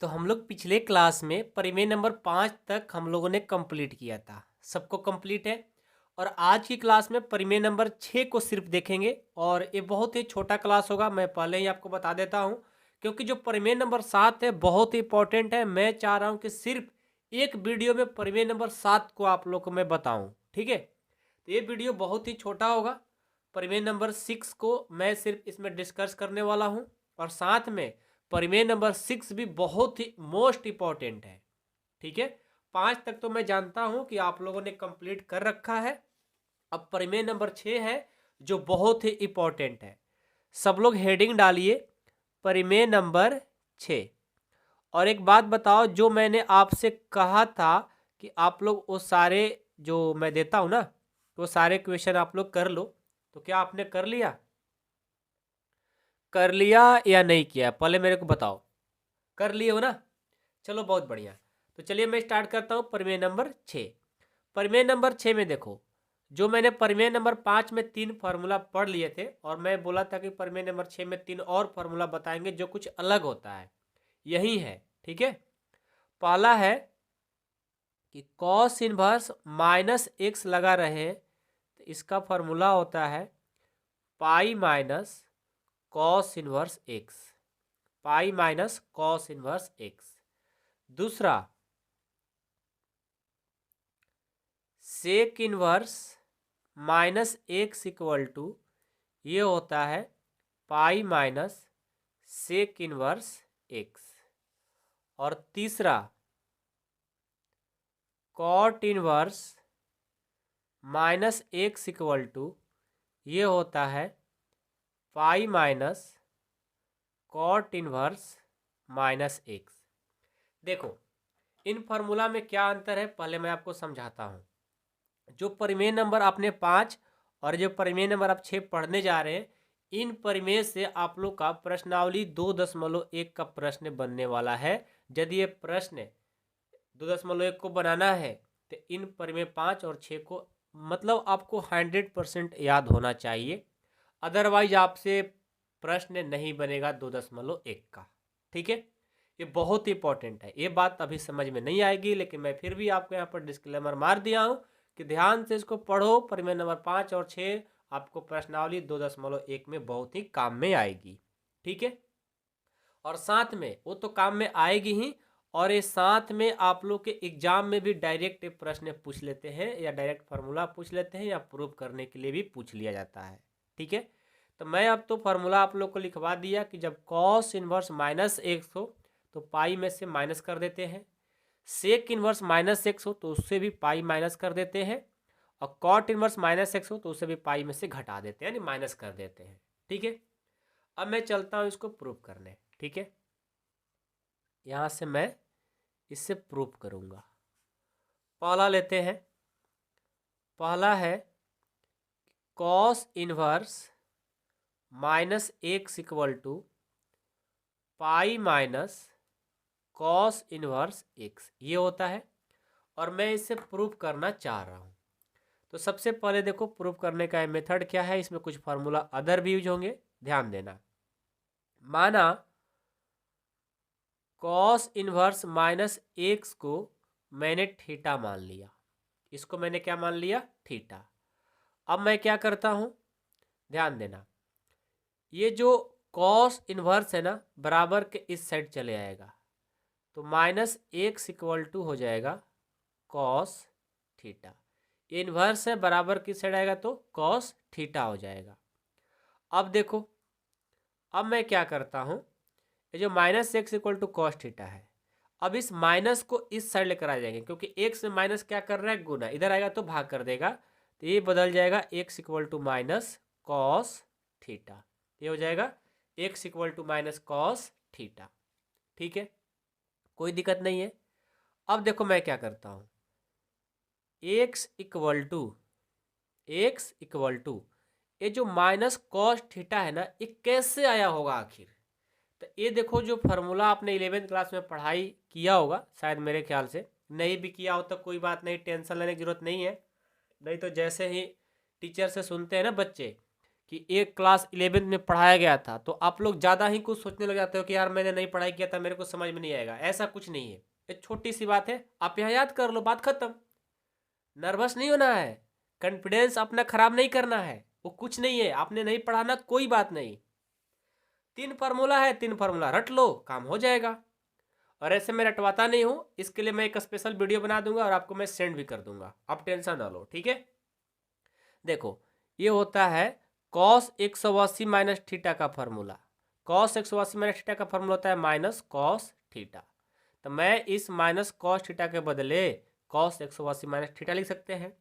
तो हम लोग पिछले क्लास में परिमेय नंबर 5 तक हम लोगों ने कंप्लीट किया था। सबको कंप्लीट है। और आज की क्लास में परिमेय नंबर 6 को सिर्फ देखेंगे और ये बहुत ही छोटा क्लास होगा। मैं पहले ही आपको बता देता हूँ, क्योंकि जो परिमेय नंबर 7 है बहुत ही इंपॉर्टेंट है। मैं चाह रहा हूँ कि सिर्फ एक वीडियो में परिमेय नंबर 7 को आप लोग को मैं बताऊँ, ठीक है। तो ये वीडियो बहुत ही छोटा होगा। परिमेय नंबर 6 को मैं सिर्फ इसमें डिस्कस करने वाला हूँ, और साथ में परिमेय नंबर 6 भी बहुत ही मोस्ट इंपॉर्टेंट है, ठीक है। 5 तक तो मैं जानता हूं कि आप लोगों ने कंप्लीट कर रखा है। अब परिमेय नंबर 6 है जो बहुत ही इंपॉर्टेंट है। सब लोग हेडिंग डालिए परिमेय नंबर 6। और एक बात बताओ, जो मैंने आपसे कहा था कि आप लोग वो सारे जो मैं देता हूं ना, तो वो सारे क्वेश्चन आप लोग कर लो, तो क्या आपने कर लिया? कर लिया या नहीं किया, पहले मेरे को बताओ। कर लिए हो ना? चलो बहुत बढ़िया। तो चलिए मैं स्टार्ट करता हूँ परिमेय नंबर 6। परिमेय नंबर 6 में देखो, जो मैंने परिमेय नंबर 5 में 3 फार्मूला पढ़ लिए थे, और मैं बोला था कि परिमेय नंबर 6 में 3 और फार्मूला बताएंगे जो कुछ अलग होता है। यही है, ठीक है। पहला है कि कॉस इनवर्स माइनस एक्स लगा रहे हैं, तो इसका फार्मूला होता है pi minus cos inverse x. Pi minus cos inverse x. दूसरा, sec inverse minus x equal to, ये होता है pi minus sec inverse x. और तीसरा, cot inverse minus x equal to, ये होता है pi minus cot inverse minus x. देखो, इन फार्मूला में क्या अंतर है पहले मैं आपको समझाता हूँ। जो परिमेय नंबर आपने 5 और जो परिमेय नंबर आप 6 पढ़ने जा रहे हैं, इन परिमेय से आप लोग का प्रश्नावली 2.1 का प्रश्न बनने वाला है। यदि ये प्रश्न 2.1 को बनाना है तो इन परिमेय 5 और 6 को मतलब आपको 100% याद होना चाहिए, अदरवाइज आपसे प्रश्न नहीं बनेगा 2.1 का, ठीक है। ये बहुत ही इंपॉर्टेंट है। ये बात अभी समझ में नहीं आएगी, लेकिन मैं फिर भी आपको यहाँ पर डिस्क्लेमर मार दिया हूँ कि ध्यान से इसको पढ़ो। परिमेय नंबर 5 और 6 आपको प्रश्नावली 2.1 में बहुत ही काम में आएगी, ठीक है। और साथ में वो तो काम में आएगी ही, और ये साथ में आप लोग के एग्जाम में भी डायरेक्ट प्रश्न पूछ लेते हैं, या डायरेक्ट फार्मूला पूछ लेते हैं, या प्रूव करने के लिए भी पूछ लिया जाता है, ठीक है। तो मैं अब तो फार्मूला आप लोग को लिखवा दिया कि जब कॉस इनवर्स माइनस एक्स हो तो पाई में से माइनस कर देते हैं, सेक इनवर्स माइनस एक्स हो तो उससे भी पाई माइनस कर देते हैं, और कॉट इनवर्स माइनस एक्स हो तो उसे भी पाई में से घटा देते हैं, यानी माइनस कर देते हैं, ठीक है। अब मैं चलता हूँ इसको प्रूव करने, ठीक है। यहाँ से मैं इससे प्रूव करूँगा। पहला लेते हैं। पहला है cos inverse minus x equal to pi minus cos inverse x, ये होता है, और मैं इसे प्रूव करना चाह रहा हूँ। तो सबसे पहले देखो प्रूव करने का मेथड क्या है। इसमें कुछ फार्मूला अदर भी यूज होंगे, ध्यान देना। माना कॉस इनवर्स माइनस एक्स को मैंने थीटा मान लिया, इसको मैंने क्या मान लिया? थीटा। अब मैं क्या करता हूं, ध्यान देना, ये जो कॉस इनवर्स है ना, बराबर के इस साइड चले आएगा, तो माइनस एक्स इक्वल टू हो जाएगा कॉस थीटा। ये इनवर्स है, बराबर किस साइड आएगा तो कॉस थीटा हो जाएगा। अब देखो, अब मैं क्या करता हूं, ये जो minus x equal to cos theta है, अब इस माइनस को इस साइड लेकर आ जाएंगे, क्योंकि एक्स में माइनस क्या कर रहा है? गुना। इधर आएगा तो भाग कर देगा, तो ये बदल जाएगा x equal to minus cos theta. ये हो जाएगा x equal to minus cos theta, ठीक है, कोई दिक्कत नहीं है। अब देखो मैं क्या करता हूँ, एक्स इक्वल टू ये जो माइनस कॉस थीटा है ना, ये कैसे आया होगा आखिर? तो ये देखो, जो फार्मूला आपने 11th क्लास में पढ़ाई किया होगा शायद, मेरे ख्याल से नहीं भी किया हो तो कोई बात नहीं, टेंशन लेने की जरूरत नहीं है। नहीं तो जैसे ही टीचर से सुनते हैं ना बच्चे कि एक क्लास 11th में पढ़ाया गया था, तो आप लोग ज़्यादा ही कुछ सोचने लग जाते हो कि यार मैंने नहीं पढ़ाई किया था, मेरे को समझ में नहीं आएगा। ऐसा कुछ नहीं है, एक छोटी सी बात है, आप यहाँ याद कर लो, बात खत्म। नर्वस नहीं होना है, कॉन्फिडेंस अपना खराब नहीं करना है, वो कुछ नहीं है, आपने नहीं पढ़ाना कोई बात नहीं। 3 फार्मूला है, 3 फार्मूला रट लो, काम हो जाएगा। और ऐसे मैं रटवाता नहीं हूँ, इसके लिए मैं एक स्पेशल वीडियो बना दूंगा और आपको मैं सेंड भी कर दूंगा, आप टेंशन ना लो, ठीक है। देखो ये होता है कॉस 180 माइनस थीटा का फार्मूला। कॉस 180 माइनस थीटा का फार्मूला होता है माइनस कॉस थीटा। तो मैं इस माइनस कॉस थीटा के बदले कॉस 180 माइनस थीटा लिख सकते हैं,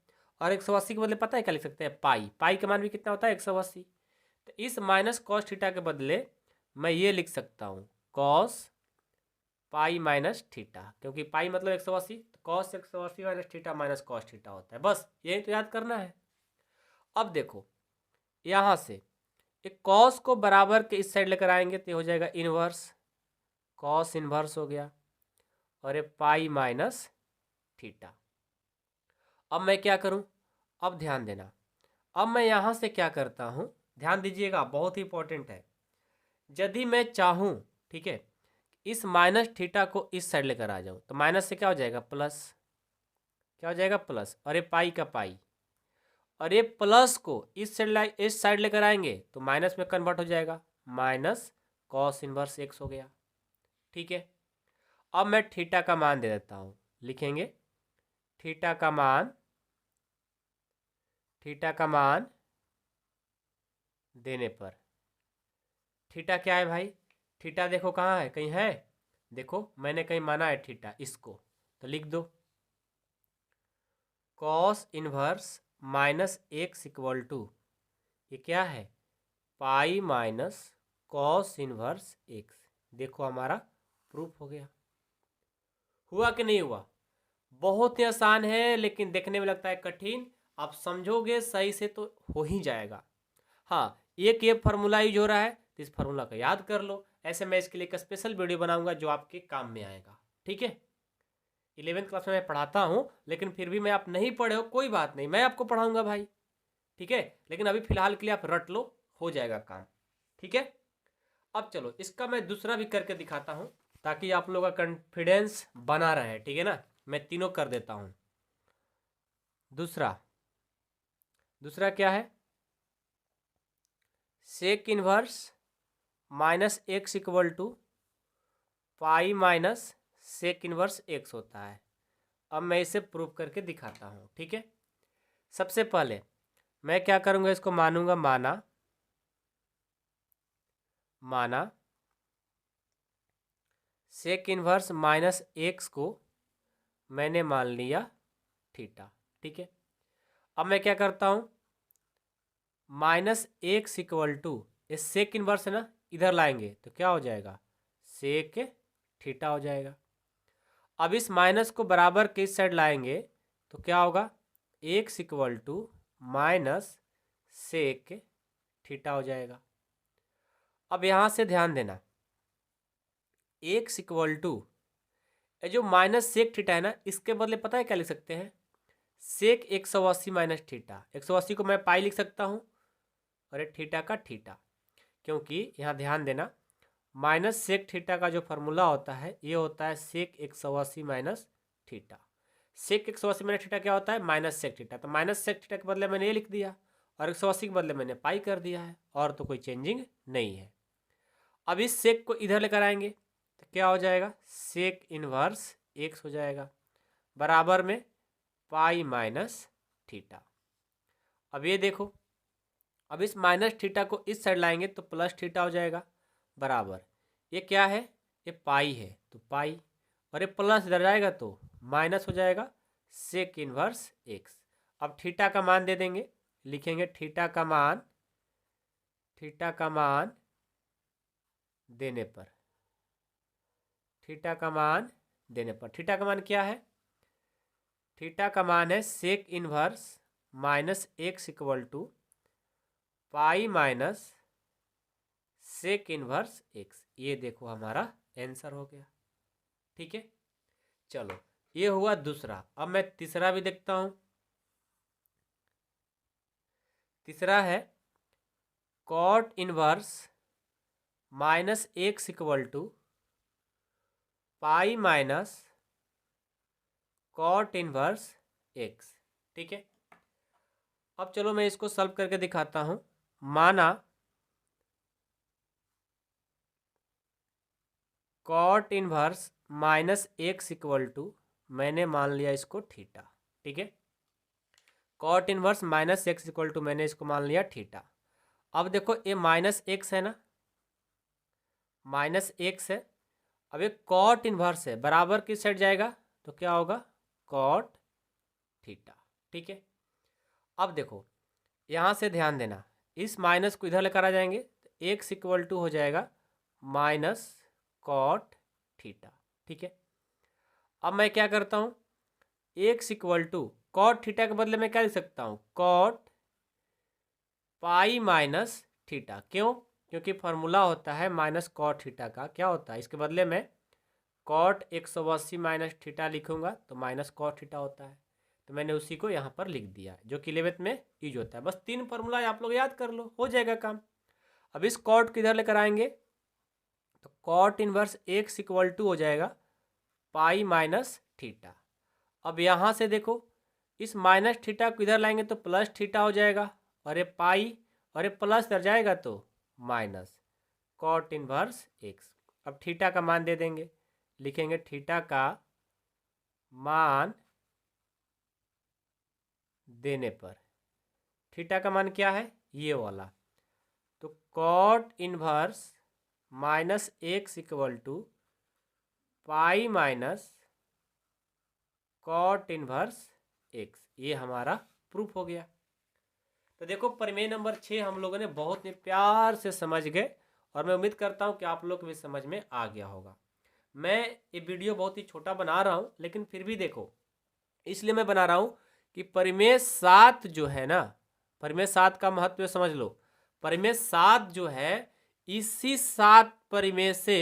और 180 के बदले पता है क्या लिख सकते हैं, पाई। पाई का मान भी कितना होता है, 180। तो इस माइनस कॉस थीटा के बदले मैं ये लिख सकता हूँ कॉस पाई माइनस थीटा, क्योंकि पाई मतलब 180, तो cos 180 minus theta minus cos theta होता है। बस यही तो याद करना है। अब देखो यहाँ से एक कॉस को बराबर के इस साइड लेकर आएंगे तो हो जाएगा इनवर्स, कॉस इनवर्स हो गया, और ये पाई माइनस थीटा। अब मैं क्या करूं, अब ध्यान देना, अब मैं यहाँ से क्या करता हूँ, ध्यान दीजिएगा, बहुत ही इंपॉर्टेंट है। यदि मैं चाहूँ, ठीक है, इस माइनस थीटा को इस साइड लेकर आ जाऊँ, तो माइनस से क्या हो जाएगा प्लस, क्या हो जाएगा प्लस, और ये पाई का पाई, और ये प्लस को इस साइड लेकर आएंगे तो माइनस में कन्वर्ट हो जाएगा, माइनस कॉस इनवर्स एक्स हो गया, ठीक है। अब मैं थीटा का मान दे देता हूँ, लिखेंगे थीटा का मान, थीटा का मान देने पर, थीटा क्या है भाई, थीटा देखो कहाँ है, कहीं है, देखो मैंने कहीं माना है थीटा, इसको तो लिख दो cos inverse minus x equal to, ये क्या है, pi minus cos inverse x. देखो हमारा प्रूफ हो गया। हुआ कि नहीं हुआ, बहुत ही आसान है, लेकिन देखने में लगता है कठिन, आप समझोगे सही से तो हो ही जाएगा। हाँ, एक ये फार्मूला यूज हो रहा है, तो इस फार्मूला को याद कर लो। ऐसे मैं इसके लिए एक स्पेशल वीडियो बनाऊंगा जो आपके काम में आएगा, ठीक है। 11th क्लास में मैं पढ़ाता हूँ, लेकिन फिर भी मैं, आप नहीं पढ़े हो कोई बात नहीं, मैं आपको पढ़ाऊंगा भाई, ठीक है। लेकिन अभी फिलहाल के लिए आप रट लो, हो जाएगा काम, ठीक है। अब चलो इसका मैं दूसरा भी करके दिखाता हूँ, ताकि आप लोगों का कॉन्फिडेंस बना रहे, ठीक है ना। मैं तीनों कर देता हूँ। दूसरा, दूसरा क्या है, sec inverse minus x equal to pi minus sec inverse x होता है। अब मैं इसे प्रूव करके दिखाता हूँ, ठीक है। सबसे पहले मैं क्या करूँगा, इसको मानूंगा माना, माना सेक इनवर्स माइनस एक्स को मैंने मान लिया थीटा, ठीक है। अब मैं क्या करता हूँ, माइनस एक्स इक्वल टू, ये सेक इनवर्स है ना, इधर लाएंगे तो क्या हो जाएगा, सेक थीटा हो जाएगा। अब इस माइनस को बराबर के इस साइड लाएंगे तो क्या होगा, x equal to minus sec theta हो जाएगा। अब यहाँ से ध्यान देना, एक्स इक्वल टू, जो माइनस सेक थीटा है ना, इसके बदले पता है क्या लिख सकते हैं, सेक 180 माइनस थीटा। 180 को मैं पाई लिख सकता हूँ, और एक थीटा का थीटा, क्योंकि यहाँ ध्यान देना, माइनस सेक थीटा का जो फार्मूला होता है ये होता है सेक 180 माइनस थीटा। सेक 180 माइनस थीटा क्या होता है, माइनस सेक थीटा। तो माइनस सेक थीटा के बदले मैंने ये लिख दिया, और 180 के बदले मैंने पाई कर दिया है, और तो कोई चेंजिंग नहीं है। अब इस सेक को इधर लेकर आएंगे तो क्या हो जाएगा, सेक इनवर्स एक्स हो जाएगा, बराबर में पाई माइनस थीटा। अब ये देखो, अब इस माइनस थीटा को इस साइड लाएंगे तो प्लस थीटा हो जाएगा, बराबर, ये क्या है, ये पाई है तो पाई, और ये प्लस इधर जाएगा तो माइनस हो जाएगा सेक इनवर्स एक्स। अब थीटा का मान दे देंगे, लिखेंगे थीटा का मान, थीटा का मान देने पर, थीटा का मान देने पर, थीटा का मान क्या है, थीटा का मान है sec inverse minus x equal to pi minus sec inverse x. ये देखो हमारा आंसर हो गया, ठीक है। चलो ये हुआ दूसरा। अब मैं तीसरा भी देखता हूं। तीसरा है cot inverse minus x equal to pi minus cot inverse x. ठीक है, अब चलो मैं इसको सॉल्व करके दिखाता हूं। माना cot inverse minus x equal to, मैंने मान लिया इसको थीटा। ठीक है, cot inverse minus x equal to मैंने इसको मान लिया थीटा। अब देखो ये माइनस एक्स है ना, माइनस एक्स है। अब ये कॉट इनवर्स है, बराबर किस साइड जाएगा तो क्या होगा, कॉट थीटा। ठीक है, अब देखो यहाँ से ध्यान देना, इस माइनस को इधर लेकर आ जाएंगे तो एक्स इक्वल टू हो जाएगा माइनस कॉट थीटा। ठीक है, अब मैं क्या करता हूँ, x equal to cot theta के बदले में क्या लिख सकता हूँ, कॉट पाई माइनस थीटा। क्यों, क्योंकि फॉर्मूला होता है माइनस कॉट थीटा का, क्या होता है इसके बदले में कॉट 180 माइनस थीटा लिखूंगा तो माइनस कॉट थीटा होता है। तो मैंने उसी को यहाँ पर लिख दिया जो कि 11th में यूज होता है। बस 3 फॉर्मूला आप लोग याद कर लो, हो जाएगा काम। अब इस कॉट किधर लेकर आएंगे तो cot inverse x equal to हो जाएगा पाई माइनस थीटा। अब यहाँ से देखो इस माइनस थीटा को इधर लाएंगे तो प्लस थीटा हो जाएगा, और ये पाई और ये प्लस इधर जाएगा तो माइनस कॉट इनवर्स एक्स। अब थीटा का मान दे देंगे, लिखेंगे थीटा का मान देने पर, थीटा का मान क्या है ये वाला, तो cot inverse minus x equal to pi minus cot inverse x. ये हमारा प्रूफ हो गया। तो देखो प्रमेय नंबर 6 हम लोगों ने बहुत ही प्यार से समझ गए, और मैं उम्मीद करता हूँ कि आप लोग को भी समझ में आ गया होगा। मैं ये वीडियो बहुत ही छोटा बना रहा हूँ, लेकिन फिर भी देखो इसलिए मैं बना रहा हूँ कि परिमेय 7 जो है ना, परिमेय 7 का महत्व समझ लो। परिमेय 7 जो है, इसी 7 परिमेय से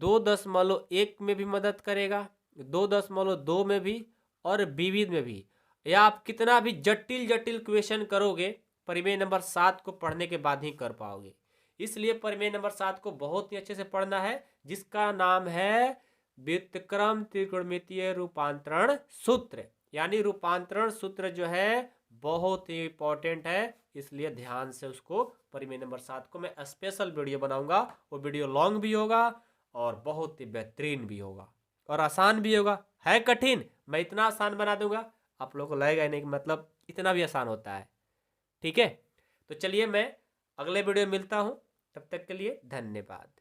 2.1 में भी मदद करेगा, 2.2 में भी, और विविध में भी। या आप कितना भी जटिल जटिल क्वेश्चन करोगे परिमेय नंबर 7 को पढ़ने के बाद ही कर पाओगे। इसलिए परिमेय नंबर 7 को बहुत ही अच्छे से पढ़ना है, जिसका नाम है व्युत्क्रम त्रिकोणमितीय रूपांतरण सूत्र। यानी रूपांतरण सूत्र जो है बहुत ही इंपॉर्टेंट है, इसलिए ध्यान से उसको परिमेय नंबर 7 को मैं स्पेशल वीडियो बनाऊंगा। वो वीडियो लॉन्ग भी होगा और बहुत ही बेहतरीन भी होगा और आसान भी होगा। है कठिन, मैं इतना आसान बना दूंगा आप लोगों को लगेगा नहीं कि मतलब इतना भी आसान होता है। ठीक है, तो चलिए मैं अगले वीडियो में मिलता हूं, तब तक के लिए धन्यवाद।